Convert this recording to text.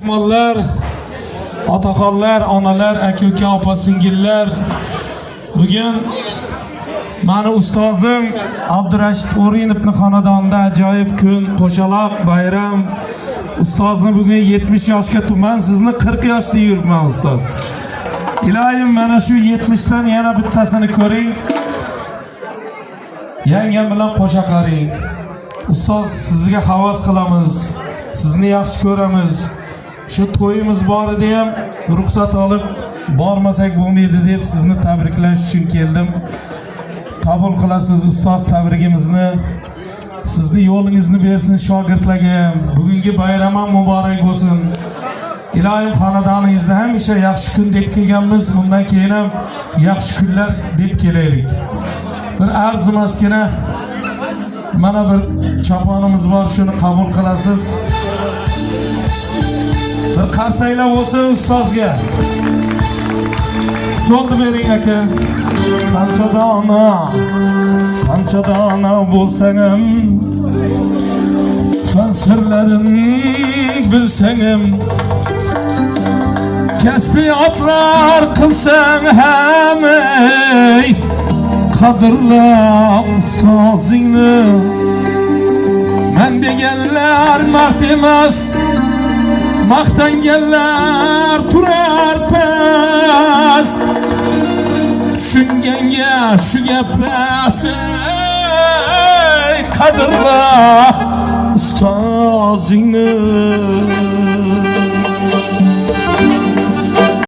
Mallar, otaxonlar, onalar, aka-uka, opa-singillar. Bugun mani ustozim Abdurashid O'rinovning xonadonida ajoyib kun, qo'shaloq bayram. Ustozni bugun 70 yoshga to'man, sizni 40 yoshda yuribman ustoz. Ilohim mana shu 70 dan yana bittasini ko'ring. Yangam bilan qo'sha qaring. Ustoz, sizga havas qilamiz. Sizni yaxshi ko'ramiz. Shu to'yimiz bor edi ham ruxsat olib bormasak bo'lmaydi deb sizni tabriklash uchun keldim. Qabul qilasiz ustoz tabrigimizni. Sizni yo'lingizni bersin shogirdlarga ham. Bugungi bayram ham muborak bo'lsin. Ilohim xonadoningizda hamisha yaxshi kun deb kelganmiz. Bundan keyin ham yaxshi kunlar deb kelaylik. Bir arzimaskina mana bir choponimiz bor, shuni qabul qilasiz. Bir qarsaylar bo'lsa ustozga. So'ldi bering aka. Qancha dona bo'lsang ham, fan sirlarini bilsang ham, kasbiyotlar qilsang ham, qadrla ustozingni. Men deganlar mard emas, maqtanganlar turar past. Tushunganga shu gaplar, qadrla ustozingni.